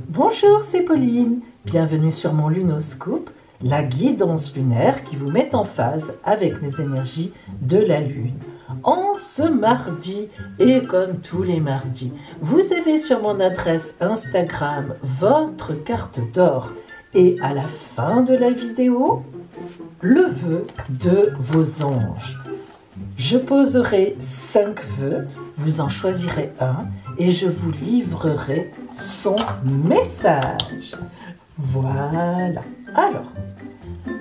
Bonjour, c'est Pauline. Bienvenue sur mon Lunoscope, la guidance lunaire qui vous met en phase avec les énergies de la Lune. En ce mardi, et comme tous les mardis, vous avez sur mon adresse Instagram votre carte d'or. Et à la fin de la vidéo, le vœu de vos anges. Je poserai 5 vœux, vous en choisirez un et je vous livrerai son message. Voilà. Alors,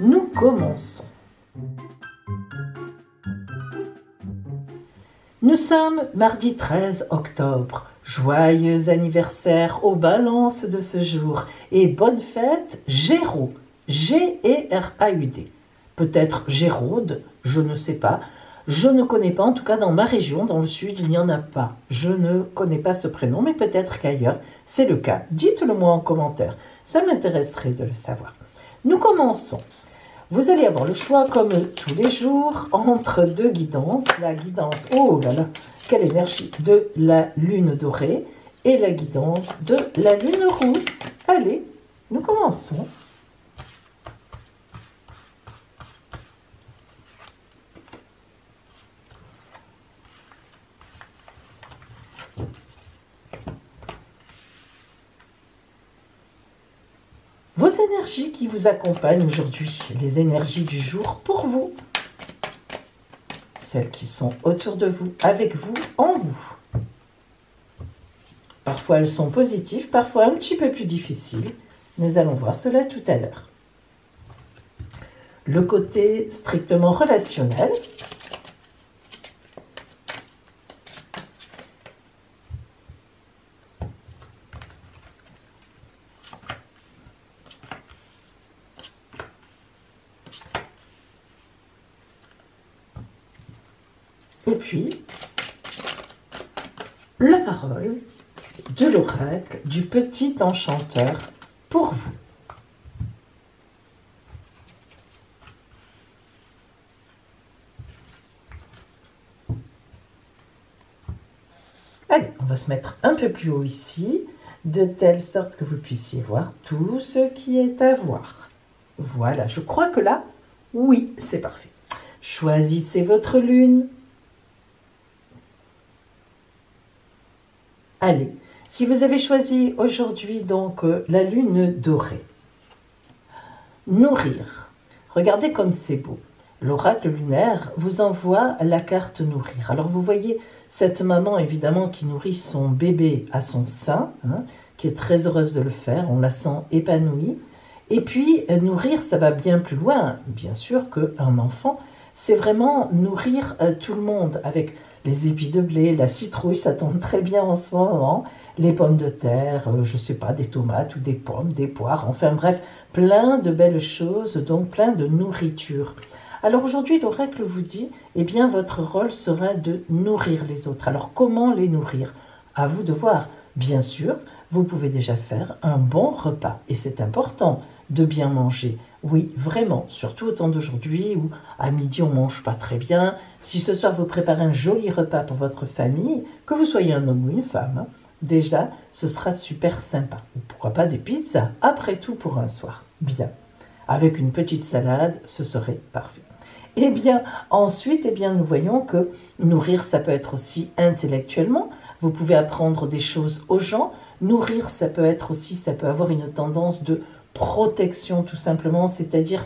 nous commençons. Nous sommes mardi 13 octobre. Joyeux anniversaire aux balances de ce jour et bonne fête Géraud, G-E-R-A-U-D. Peut-être Géraude, je ne sais pas. Je ne connais pas, en tout cas dans ma région, dans le sud, il n'y en a pas. Je ne connais pas ce prénom, mais peut-être qu'ailleurs, c'est le cas. Dites-le moi en commentaire, ça m'intéresserait de le savoir. Nous commençons. Vous allez avoir le choix, comme tous les jours, entre deux guidances. La guidance, oh là là, quelle énergie, de la lune dorée et la guidance de la lune rousse. Allez, nous commençons. Vos énergies qui vous accompagnent aujourd'hui, les énergies du jour pour vous. Celles qui sont autour de vous, avec vous, en vous. Parfois elles sont positives, parfois un petit peu plus difficiles. Nous allons voir cela tout à l'heure. Le côté strictement relationnel. Et puis, la parole de l'oracle du petit enchanteur pour vous. Allez, on va se mettre un peu plus haut ici, de telle sorte que vous puissiez voir tout ce qui est à voir. Voilà, je crois que là, oui, c'est parfait. Choisissez votre lune. Allez, si vous avez choisi aujourd'hui donc la lune dorée, nourrir, regardez comme c'est beau. L'oracle lunaire vous envoie la carte nourrir. Alors vous voyez cette maman évidemment qui nourrit son bébé à son sein, qui est très heureuse de le faire, on la sent épanouie. Et puis nourrir, ça va bien plus loin, bien sûr qu'un enfant, c'est vraiment nourrir tout le monde avec les épis de blé, la citrouille, ça tombe très bien en ce moment, les pommes de terre, je ne sais pas, des tomates ou des pommes, des poires, enfin bref, plein de belles choses, donc plein de nourriture. Alors aujourd'hui, l'oracle vous dit, eh bien votre rôle sera de nourrir les autres. Alors comment les nourrir? À vous de voir. Bien sûr, vous pouvez déjà faire un bon repas, et c'est important de bien manger. Oui, vraiment, surtout au temps d'aujourd'hui où à midi on ne mange pas très bien. Si ce soir vous préparez un joli repas pour votre famille, que vous soyez un homme ou une femme, déjà ce sera super sympa. Ou pourquoi pas des pizzas, après tout pour un soir. Bien. Avec une petite salade, ce serait parfait. Eh bien, ensuite, nous voyons que nourrir, ça peut être aussi intellectuellement. Vous pouvez apprendre des choses aux gens. Nourrir, ça peut être aussi, ça peut avoir une tendance de protection tout simplement, c'est-à-dire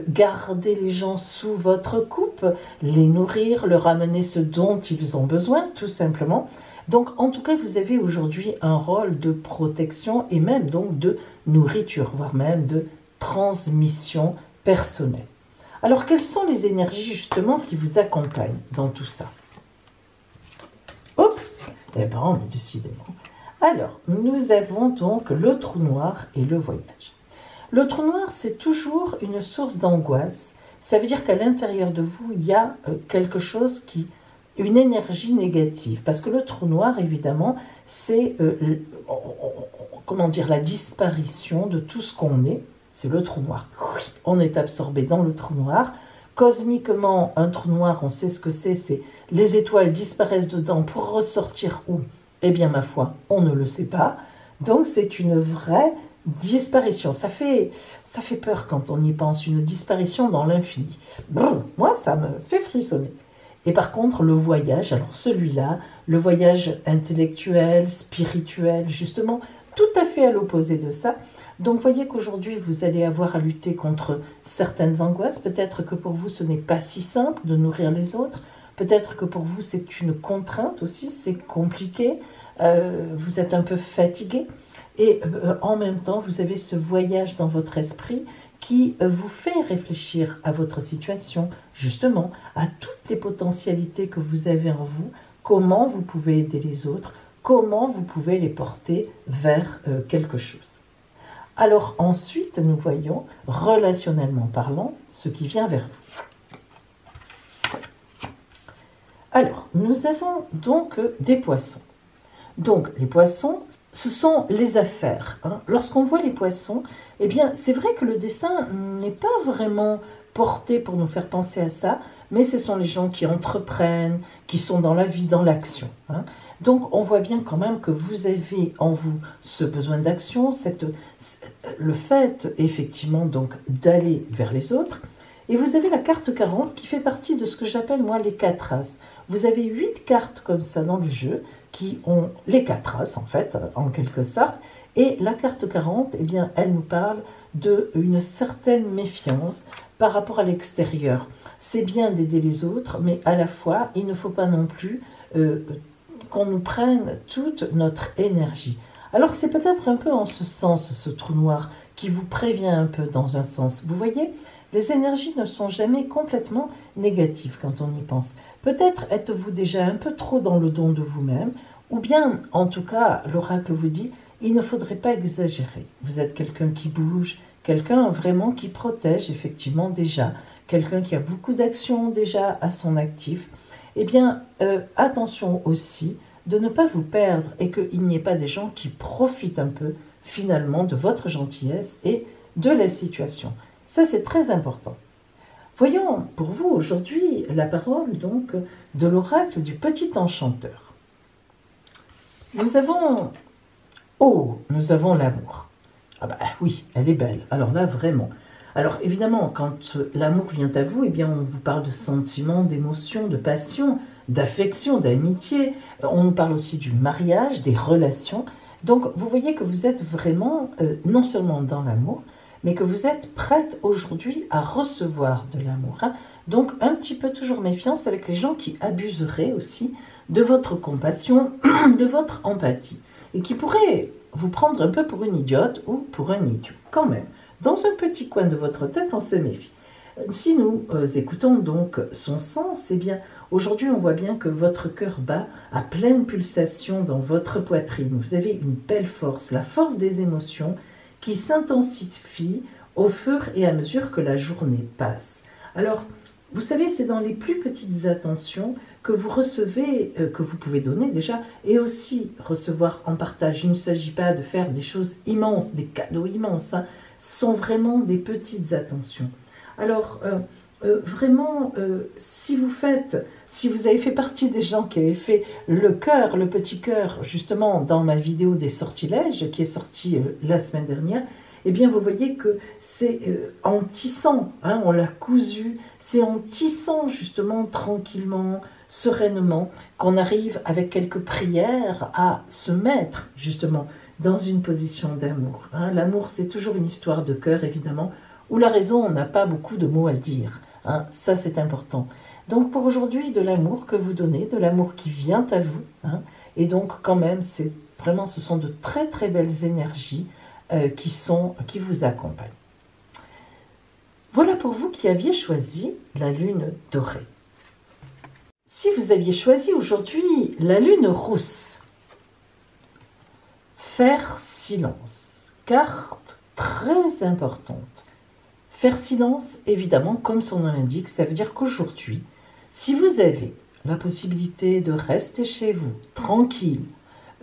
garder les gens sous votre coupe, les nourrir, leur amener ce dont ils ont besoin tout simplement. Donc en tout cas vous avez aujourd'hui un rôle de protection et même donc de nourriture, voire même de transmission personnelle. Alors quelles sont les énergies justement qui vous accompagnent dans tout ça? Hop, eh bien décidément. Alors nous avons donc le trou noir et le voyage. Le trou noir, c'est toujours une source d'angoisse. Ça veut dire qu'à l'intérieur de vous, il y a quelque chose une énergie négative. Parce que le trou noir, évidemment, c'est comment dire, la disparition de tout ce qu'on est. C'est le trou noir. On est absorbé dans le trou noir. Cosmiquement, un trou noir, on sait ce que c'est les étoiles disparaissent dedans pour ressortir où? Eh bien, ma foi, on ne le sait pas. Donc c'est une vraie disparition. Ça fait peur quand on y pense, une disparition dans l'infini. Bon, moi, ça me fait frissonner. Et par contre, le voyage, alors celui-là, le voyage intellectuel, spirituel, justement, tout à fait à l'opposé de ça. Donc, voyez qu'aujourd'hui, vous allez avoir à lutter contre certaines angoisses. Peut-être que pour vous, ce n'est pas si simple de nourrir les autres. Peut-être que pour vous, c'est une contrainte aussi, c'est compliqué. Vous êtes un peu fatigué. Et en même temps, vous avez ce voyage dans votre esprit qui vous fait réfléchir à votre situation, justement, à toutes les potentialités que vous avez en vous, comment vous pouvez aider les autres, comment vous pouvez les porter vers quelque chose. Alors ensuite, nous voyons, relationnellement parlant, ce qui vient vers vous. Alors, nous avons donc des poissons. Donc, les poissons, ce sont les affaires. Lorsqu'on voit les poissons, eh bien, c'est vrai que le dessin n'est pas vraiment porté pour nous faire penser à ça, mais ce sont les gens qui entreprennent, qui sont dans la vie, dans l'action. Donc, on voit bien quand même que vous avez en vous ce besoin d'action, le fait, effectivement, donc d'aller vers les autres. Et vous avez la carte 40 qui fait partie de ce que j'appelle, moi, les 4 as. Vous avez 8 cartes comme ça dans le jeu, qui ont les 4 as, en fait, en quelque sorte. Et la carte 40, eh bien, elle nous parle d'une certaine méfiance par rapport à l'extérieur. C'est bien d'aider les autres, mais à la fois, il ne faut pas non plus qu'on nous prenne toute notre énergie. Alors, c'est peut-être un peu en ce sens, ce trou noir, qui vous prévient un peu dans un sens. Vous voyez, les énergies ne sont jamais complètement négatives quand on y pense. Peut-être êtes-vous déjà un peu trop dans le don de vous-même, ou bien, en tout cas, l'oracle vous dit, il ne faudrait pas exagérer. Vous êtes quelqu'un qui bouge, quelqu'un vraiment qui protège, effectivement, déjà, quelqu'un qui a beaucoup d'actions déjà à son actif. Eh bien, attention aussi de ne pas vous perdre et qu'il n'y ait pas des gens qui profitent un peu, finalement, de votre gentillesse et de la situation. Ça, c'est très important. Voyons pour vous aujourd'hui la parole donc de l'oracle du petit enchanteur. Nous avons l'amour. Ah bah oui, elle est belle. Alors là, vraiment. Alors évidemment, quand l'amour vient à vous, eh bien on vous parle de sentiments, d'émotions, de passion, d'affection, d'amitié. On nous parle aussi du mariage, des relations. Donc vous voyez que vous êtes vraiment non seulement dans l'amour, mais que vous êtes prête aujourd'hui à recevoir de l'amour. Donc un petit peu toujours méfiance avec les gens qui abuseraient aussi de votre compassion, de votre empathie, et qui pourraient vous prendre un peu pour une idiote ou pour un idiot, quand même. Dans un petit coin de votre tête, on se méfie. Si nous écoutons donc son sens, eh bien, aujourd'hui, on voit bien que votre cœur bat à pleine pulsation dans votre poitrine. Vous avez une belle force, la force des émotions, qui s'intensifie au fur et à mesure que la journée passe. Alors, vous savez, c'est dans les plus petites attentions que vous recevez, que vous pouvez donner déjà, et aussi recevoir en partage. Il ne s'agit pas de faire des choses immenses, des cadeaux immenses, Ce sont vraiment des petites attentions. Alors, vraiment, si vous avez fait partie des gens qui avaient fait le cœur, le petit cœur, justement, dans ma vidéo des sortilèges, qui est sortie la semaine dernière, eh bien, vous voyez que c'est en tissant, on l'a cousu, c'est en tissant, justement, tranquillement, sereinement, qu'on arrive, avec quelques prières, à se mettre, justement, dans une position d'amour. L'amour, c'est toujours une histoire de cœur, évidemment, où la raison n'a pas beaucoup de mots à dire. Ça, c'est important. Donc, pour aujourd'hui, de l'amour que vous donnez, de l'amour qui vient à vous, et donc, quand même, ce sont de très, très belles énergies qui vous accompagnent. Voilà pour vous qui aviez choisi la lune dorée. Si vous aviez choisi aujourd'hui la lune rousse, faire silence, carte très importante. Faire silence, évidemment, comme son nom l'indique, ça veut dire qu'aujourd'hui, si vous avez la possibilité de rester chez vous, tranquille,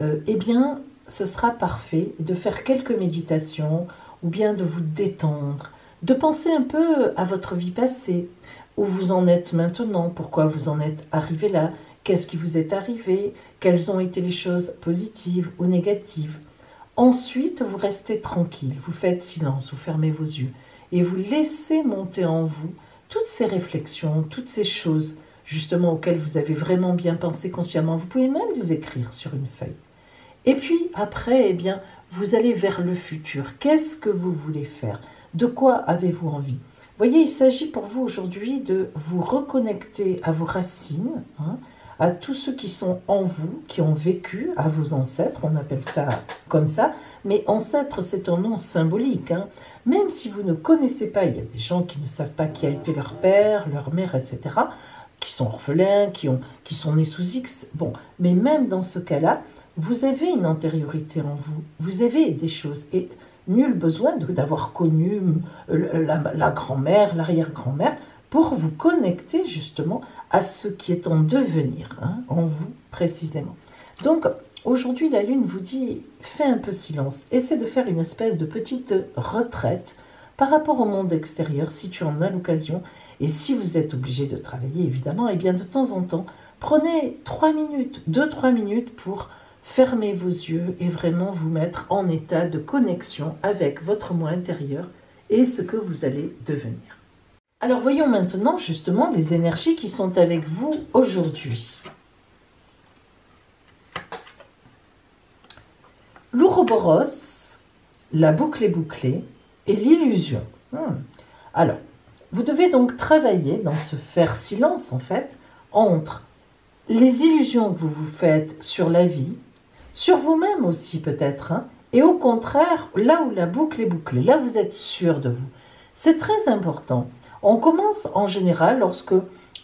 eh bien, ce sera parfait de faire quelques méditations ou bien de vous détendre, de penser un peu à votre vie passée, où vous en êtes maintenant, pourquoi vous en êtes arrivé là, qu'est-ce qui vous est arrivé, quelles ont été les choses positives ou négatives. Ensuite, vous restez tranquille, vous faites silence, vous fermez vos yeux et vous laissez monter en vous toutes ces réflexions, toutes ces choses justement auxquelles vous avez vraiment bien pensé consciemment. Vous pouvez même les écrire sur une feuille. Et puis après, eh bien, vous allez vers le futur. Qu'est-ce que vous voulez faire? De quoi avez-vous envie? Vous voyez, il s'agit pour vous aujourd'hui de vous reconnecter à vos racines, hein, à tous ceux qui sont en vous, qui ont vécu, à vos ancêtres, on appelle ça comme ça, mais ancêtre c'est un nom symbolique, hein. Même si vous ne connaissez pas, il y a des gens qui ne savent pas qui a été leur père, leur mère, etc., qui sont orphelins, qui sont nés sous X, bon, mais même dans ce cas-là, vous avez une antériorité en vous, vous avez des choses, et nul besoin d'avoir connu la grand-mère, l'arrière-grand-mère, pour vous connecter justement à ce qui est en devenir, hein, en vous précisément. Donc aujourd'hui la Lune vous dit, fais un peu silence, essaie de faire une espèce de petite retraite par rapport au monde extérieur si tu en as l'occasion, et si vous êtes obligé de travailler évidemment, et bien de temps en temps, prenez 3 minutes, 2-3 minutes pour fermer vos yeux et vraiment vous mettre en état de connexion avec votre moi intérieur et ce que vous allez devenir. Alors voyons maintenant justement les énergies qui sont avec vous aujourd'hui. L'Ouroboros, la boucle est bouclée et l'illusion. Alors, vous devez donc travailler dans ce faire silence en fait entre les illusions que vous vous faites sur la vie, sur vous-même aussi peut-être, hein, et au contraire, là où la boucle est bouclée, là vous êtes sûr de vous. C'est très important. On commence en général lorsque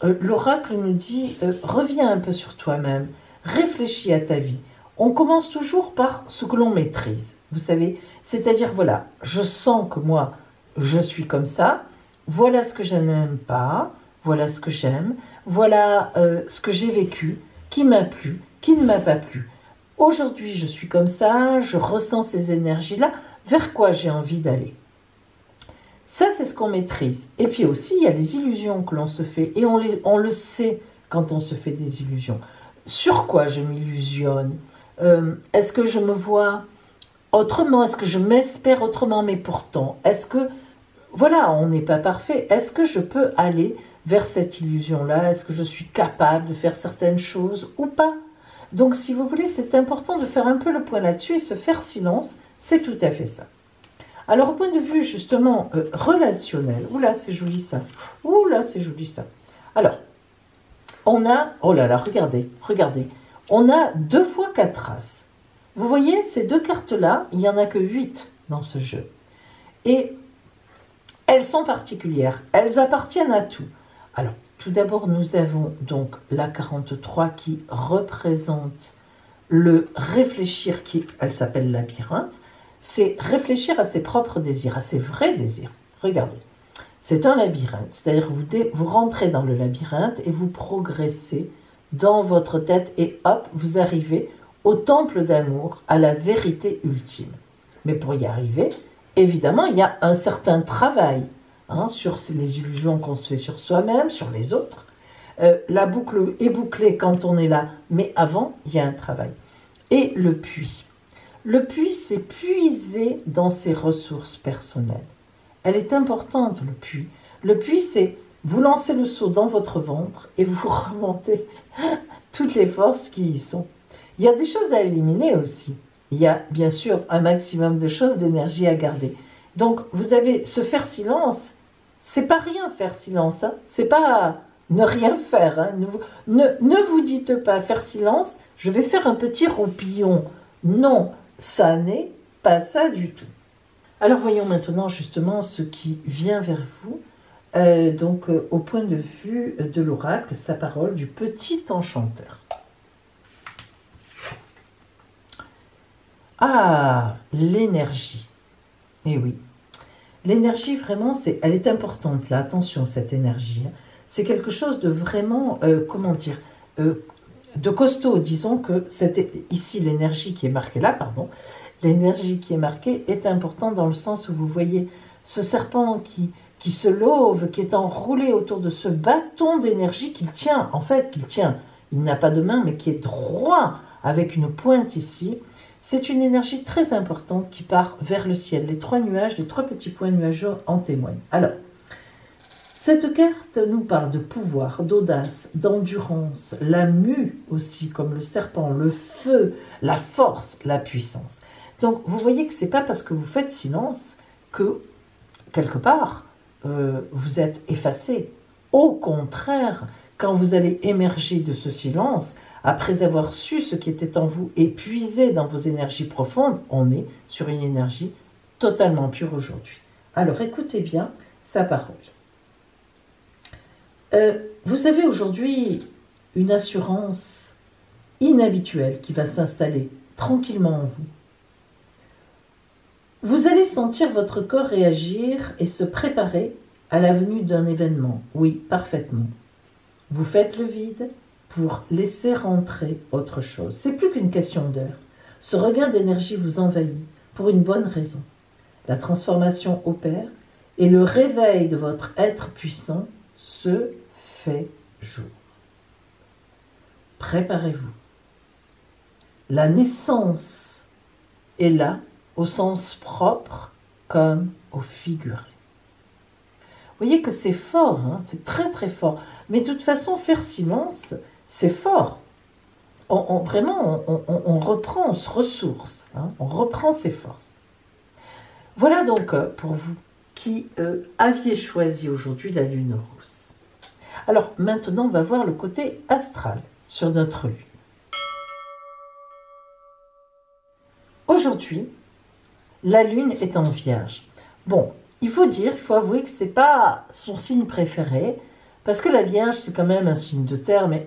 l'oracle nous dit reviens un peu sur toi-même, réfléchis à ta vie. On commence toujours par ce que l'on maîtrise, vous savez, c'est-à-dire voilà, je sens que moi je suis comme ça, voilà ce que je n'aime pas, voilà ce que j'aime, voilà ce que j'ai vécu, qui m'a plu, qui ne m'a pas plu. Aujourd'hui je suis comme ça, je ressens ces énergies-là, vers quoi j'ai envie d'aller. Ça, c'est ce qu'on maîtrise. Et puis aussi, il y a les illusions que l'on se fait. Et on le sait quand on se fait des illusions. Sur quoi je m'illusionne? Est-ce que je me vois autrement? Est-ce que je m'espère autrement? Mais pourtant, est-ce que... Voilà, on n'est pas parfait. Est-ce que je peux aller vers cette illusion-là? Est-ce que je suis capable de faire certaines choses ou pas? Donc, si vous voulez, c'est important de faire un peu le point là-dessus et se faire silence. C'est tout à fait ça. Alors, au point de vue, justement, relationnel, oula, c'est joli ça, oula, c'est joli ça. Alors, on a, oh là là, regardez, on a 2 fois 4 races. Vous voyez, ces 2 cartes-là, il n'y en a que 8 dans ce jeu. Et elles sont particulières, elles appartiennent à tout. Alors, tout d'abord, nous avons donc la 43 qui représente le réfléchir, elle s'appelle labyrinthe. C'est réfléchir à ses propres désirs, à ses vrais désirs. Regardez, c'est un labyrinthe, c'est-à-dire que vous rentrez dans le labyrinthe et vous progressez dans votre tête et hop, vous arrivez au temple d'amour, à la vérité ultime. Mais pour y arriver, évidemment, il y a un certain travail sur les illusions qu'on se fait sur soi-même, sur les autres. La boucle est bouclée quand on est là, mais avant, il y a un travail. Et le puits. Le puits, c'est puiser dans ses ressources personnelles. Elle est importante, le puits. Le puits, c'est vous lancer le seau dans votre ventre et vous remontez toutes les forces qui y sont. Il y a des choses à éliminer aussi. Il y a bien sûr un maximum de choses, d'énergie à garder. Donc, vous avez ce faire silence, c'est pas rien faire silence, hein. C'est pas ne rien faire. Hein. Ne vous dites pas faire silence, je vais faire un petit roupillon. Non, ça n'est pas ça du tout. Alors voyons maintenant justement ce qui vient vers vous, au point de vue de l'oracle, sa parole du petit enchanteur. Ah, l'énergie. Eh oui, l'énergie vraiment, elle est importante là, attention cette énergie. Hein. C'est quelque chose de vraiment, de costaud, disons que c'était ici l'énergie qui est marquée là, pardon, l'énergie qui est marquée est importante dans le sens où vous voyez ce serpent qui se love, qui est enroulé autour de ce bâton d'énergie qu'il tient, il n'a pas de main mais qui est droit avec une pointe ici, C'est une énergie très importante qui part vers le ciel. Les 3 nuages, les 3 petits points nuageux en témoignent. Alors, cette carte nous parle de pouvoir, d'audace, d'endurance, la mue aussi, comme le serpent, le feu, la force, la puissance. Donc, vous voyez que ce n'est pas parce que vous faites silence que, quelque part, vous êtes effacé. Au contraire, quand vous allez émerger de ce silence, après avoir su ce qui était en vous et puisé dans vos énergies profondes, on est sur une énergie totalement pure aujourd'hui. Alors, écoutez bien sa parole. Vous avez aujourd'hui une assurance inhabituelle qui va s'installer tranquillement en vous. Vous allez sentir votre corps réagir et se préparer à la venue d'un événement. Oui, parfaitement. Vous faites le vide pour laisser rentrer autre chose. C'est plus qu'une question d'heure. Ce regain d'énergie vous envahit pour une bonne raison. La transformation opère et le réveil de votre être puissant se fait jour. Préparez-vous. La naissance est là au sens propre comme au figuré. Vous voyez que c'est fort, hein, c'est très très fort. Mais de toute façon, faire silence, c'est fort. Vraiment, on reprend, on se ressource, hein, on reprend ses forces. Voilà donc pour vous qui aviez choisi aujourd'hui la lune rousse. Alors maintenant, on va voir le côté astral sur notre lune. Aujourd'hui, la lune est en Vierge. Bon, il faut avouer que ce n'est pas son signe préféré, parce que la Vierge, c'est quand même un signe de terre, mais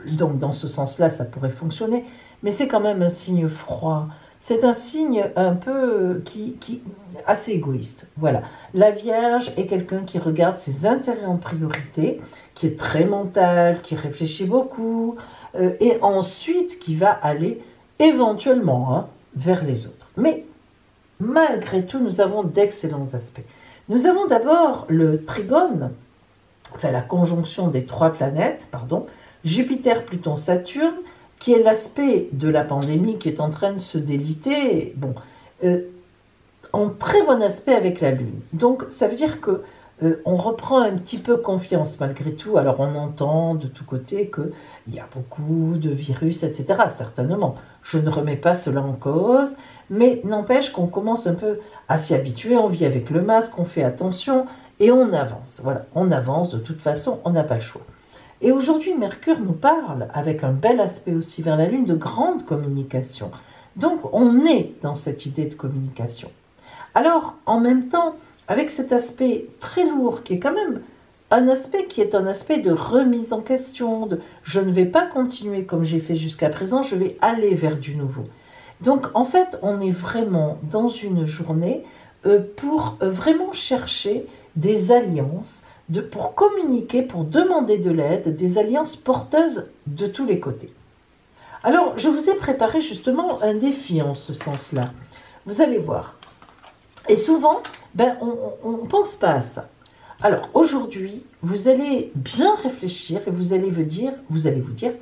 donc dans ce sens-là, ça pourrait fonctionner, mais c'est quand même un signe froid. C'est un signe un peu assez égoïste. Voilà. La Vierge est quelqu'un qui regarde ses intérêts en priorité, qui est très mental, qui réfléchit beaucoup, et ensuite qui va aller éventuellement vers les autres. Mais malgré tout, nous avons d'excellents aspects. Nous avons d'abord le trigone, enfin la conjonction des 3 planètes, Jupiter, Pluton, Saturne, qui est l'aspect de la pandémie qui est en train de se déliter, en très bon aspect avec la Lune. Donc ça veut dire que on reprend un petit peu confiance malgré tout. Alors on entend de tous côtés qu'il y a beaucoup de virus, etc. Certainement, je ne remets pas cela en cause, mais n'empêche qu'on commence un peu à s'y habituer, on vit avec le masque, on fait attention et on avance. Voilà, on avance, de toute façon, on n'a pas le choix. Et aujourd'hui, Mercure nous parle, avec un bel aspect aussi vers la Lune, de grande communication. Donc on est dans cette idée de communication. Alors, en même temps, avec cet aspect très lourd, qui est quand même un aspect de remise en question, de je ne vais pas continuer comme j'ai fait jusqu'à présent, je vais aller vers du nouveau. Donc, en fait, on est vraiment dans une journée pour vraiment chercher des alliances, pour communiquer, pour demander de l'aide, des alliances porteuses de tous les côtés. Alors, je vous ai préparé justement un défi en ce sens-là. Vous allez voir. Et souvent, on ne pense pas à ça. Alors, aujourd'hui, vous allez bien réfléchir et vous allez vous dire,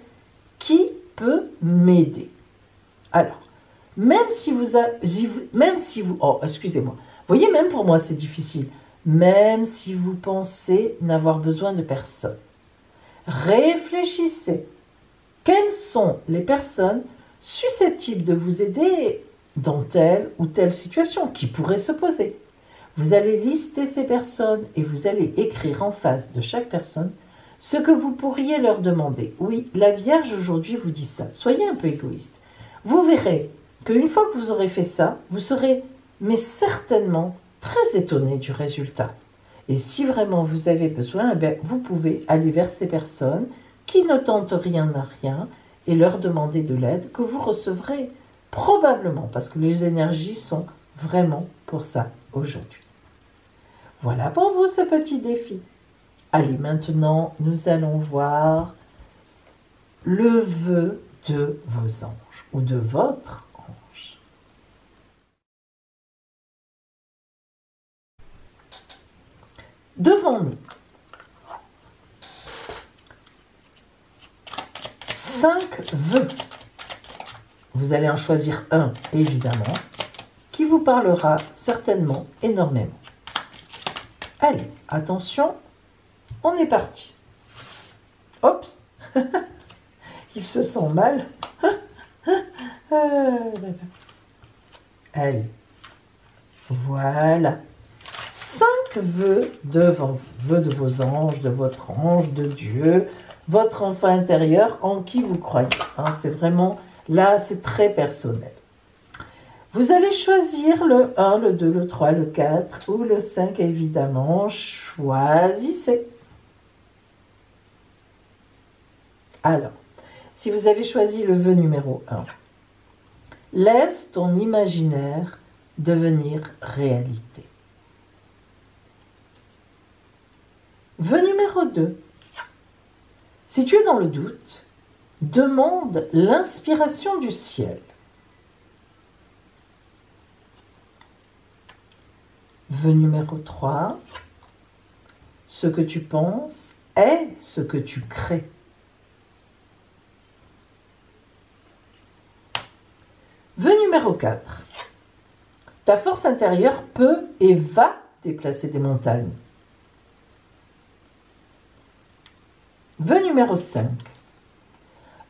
qui peut m'aider? Alors, même si vous, oh, excusez-moi, vous voyez, même pour moi, c'est difficile. Même si vous pensez n'avoir besoin de personne, réfléchissez. Quelles sont les personnes susceptibles de vous aider dans telle ou telle situation qui pourrait se poser? Vous allez lister ces personnes et vous allez écrire en face de chaque personne ce que vous pourriez leur demander. Oui, la Vierge aujourd'hui vous dit ça. Soyez un peu égoïste. Vous verrez qu'une fois que vous aurez fait ça, vous serez, mais certainement, très étonné du résultat. Et si vraiment vous avez besoin, vous pouvez aller vers ces personnes qui ne tentent rien à rien et leur demander de l'aide que vous recevrez probablement, parce que les énergies sont vraiment pour ça aujourd'hui. Voilà pour vous ce petit défi. Allez, maintenant, nous allons voir le vœu de vos anges ou de votre ange. Devant nous, 5 vœux. Vous allez en choisir un, évidemment, qui vous parlera certainement énormément. Allez, attention, on est parti. Oups, ils se sentent mal. Allez, voilà. 5 vœux devant vous, vœux de vos anges, de votre ange, de Dieu, votre enfant intérieur en qui vous croyez. Hein, c'est vraiment, là, c'est très personnel. Vous allez choisir le 1, le 2, le 3, le 4 ou le 5, évidemment. Choisissez. Alors, si vous avez choisi le vœu numéro 1, laisse ton imaginaire devenir réalité. Vœu numéro 2. Si tu es dans le doute, demande l'inspiration du ciel. Vœu numéro 3. Ce que tu penses est ce que tu crées. Vœu numéro 4. Ta force intérieure peut et va déplacer des montagnes. Vœu numéro 5.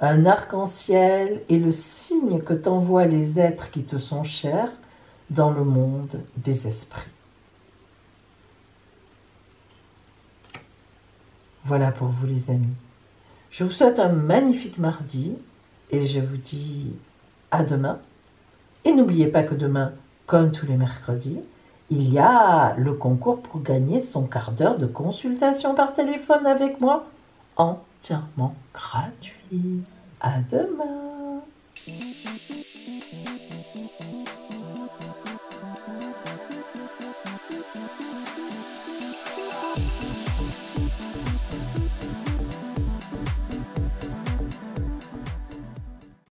Un arc-en-ciel est le signe que t'envoient les êtres qui te sont chers dans le monde des esprits. Voilà pour vous les amis. Je vous souhaite un magnifique mardi et je vous dis à demain. Et n'oubliez pas que demain, comme tous les mercredis, il y a le concours pour gagner son quart d'heure de consultation par téléphone avec moi, entièrement gratuit. À demain.